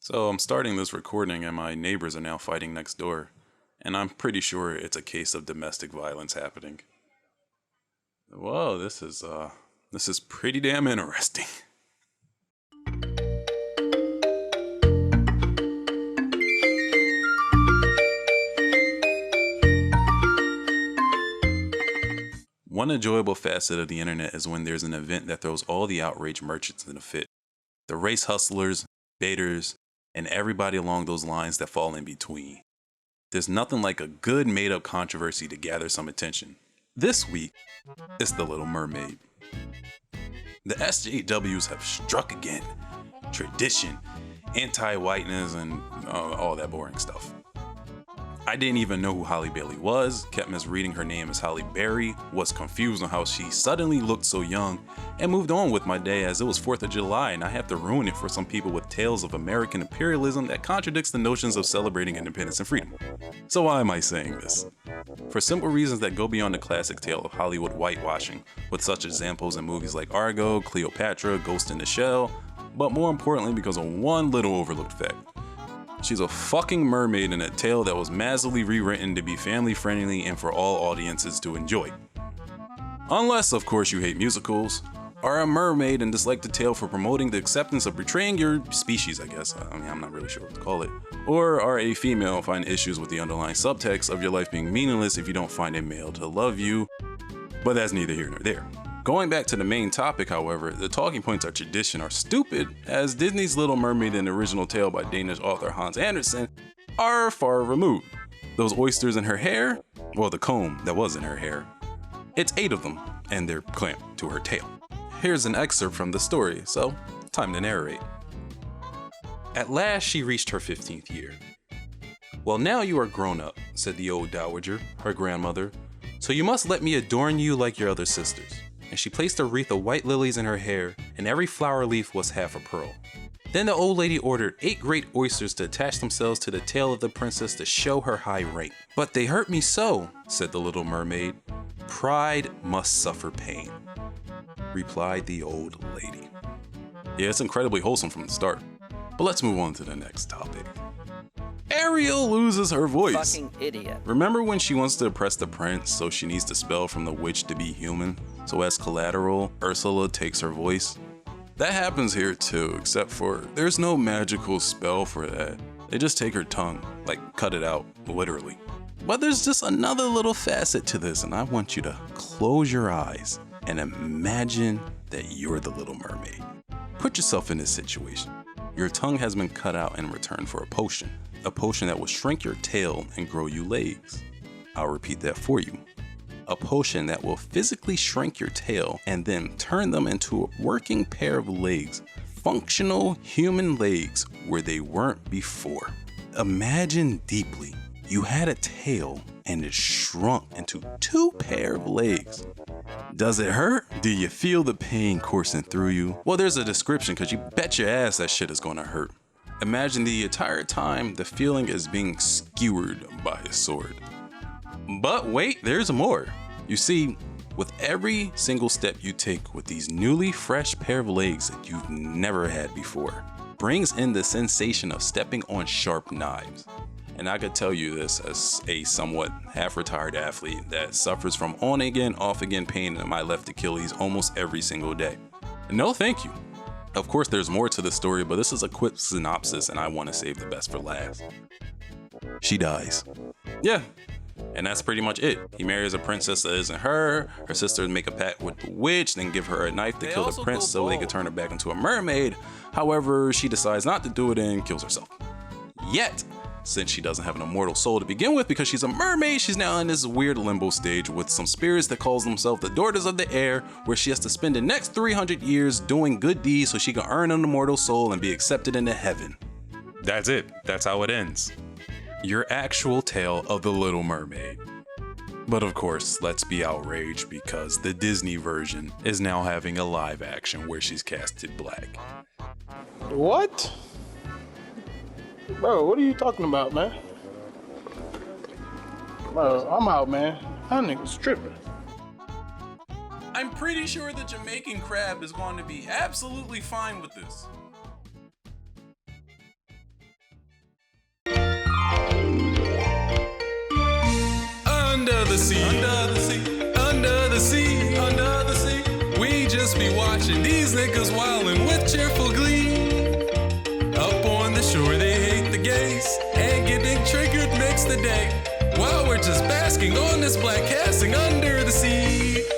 So I'm starting this recording and my neighbors are now fighting next door. And I'm pretty sure it's a case of domestic violence happening. Whoa, this is pretty damn interesting. One enjoyable facet of the internet is when there's an event that throws all the outrage merchants in a fit. The race hustlers, baiters, and everybody along those lines that fall in between. There's nothing like a good made-up controversy to gather some attention. This week, it's The Little Mermaid. The SJWs have struck again. Tradition, anti-whiteness, and all that boring stuff. I didn't even know who Halle Bailey was, kept misreading her name as Halle Berry, was confused on how she suddenly looked so young, and moved on with my day as it was 4th of July and I have to ruin it for some people with tales of American imperialism that contradicts the notions of celebrating independence and freedom. So why am I saying this? For simple reasons that go beyond the classic tale of Hollywood whitewashing, with such examples in movies like Argo, Cleopatra, Ghost in the Shell, but more importantly because of one little overlooked fact. She's a fucking mermaid in a tale that was massively rewritten to be family friendly and for all audiences to enjoy. Unless, of course, you hate musicals, are a mermaid and dislike the tale for promoting the acceptance of betraying your species, I guess. I'm not really sure what to call it. Or are a female and find issues with the underlying subtext of your life being meaningless if you don't find a male to love you. But that's neither here nor there. Going back to the main topic, however, the talking points of tradition are stupid, as Disney's Little Mermaid and the original tale by Danish author Hans Andersen are far removed. Those oysters in her hair, well, the comb that was in her hair, it's 8 of them, and they're clamped to her tail. Here's an excerpt from the story, so time to narrate. At last she reached her 15th year. "Well, now you are grown up," said the old dowager, her grandmother, "so you must let me adorn you like your other sisters." And she placed a wreath of white lilies in her hair, and every flower leaf was half a pearl. Then the old lady ordered 8 great oysters to attach themselves to the tail of the princess to show her high rank. "But they hurt me so," said the little mermaid. "Pride must suffer pain," replied the old lady. Yeah, it's incredibly wholesome from the start. But let's move on to the next topic. Ariel loses her voice. Fucking idiot. Remember when she wants to oppress the prince, so she needs to spell from the witch to be human? So as collateral, Ursula takes her voice. That happens here too, except for there's no magical spell for that. They just take her tongue, like cut it out, literally. But there's just another little facet to this, and I want you to close your eyes and imagine that you're the Little Mermaid. Put yourself in this situation. Your tongue has been cut out in return for a potion that will shrink your tail and grow you legs. I'll repeat that for you. A potion that will physically shrink your tail and then turn them into a working pair of legs, functional human legs where they weren't before. Imagine deeply, you had a tail and it shrunk into 2 pair of legs. Does it hurt? Do you feel the pain coursing through you? Well, there's a description because you bet your ass that shit is gonna hurt. Imagine the entire time the feeling is being skewered by a sword. But wait, there's more. You see, with every single step you take with these newly fresh pair of legs that you've never had before, brings in the sensation of stepping on sharp knives. And I could tell you this as a somewhat half-retired athlete that suffers from on again, off again pain in my left Achilles almost every single day. No thank you. Of course there's more to the story, but this is a quick synopsis and I want to save the best for last. She dies. Yeah. And that's pretty much it. He marries a princess that isn't her. Her sisters make a pact with the witch, then give her a knife to kill the prince so they could turn her back into a mermaid. However, she decides not to do it and kills herself. Yet, since she doesn't have an immortal soul to begin with because she's a mermaid, she's now in this weird limbo stage with some spirits that calls themselves the Daughters of the Air, where she has to spend the next 300 years doing good deeds so she can earn an immortal soul and be accepted into heaven. That's it. That's how it ends. Your actual tale of the Little Mermaid. But of course, let's be outraged because the Disney version is now having a live action where she's casted black. What? Bro, what are you talking about, man? Bro, I'm out, man. That nigga's tripping. I'm pretty sure the Jamaican crab is going to be absolutely fine with this. the sea, under the sea, under the sea, under the sea. We just be watching these niggas wildin' with cheerful glee. Up on the shore, they hate the gays, and getting triggered makes the day. While we're just basking on this black casting under the sea.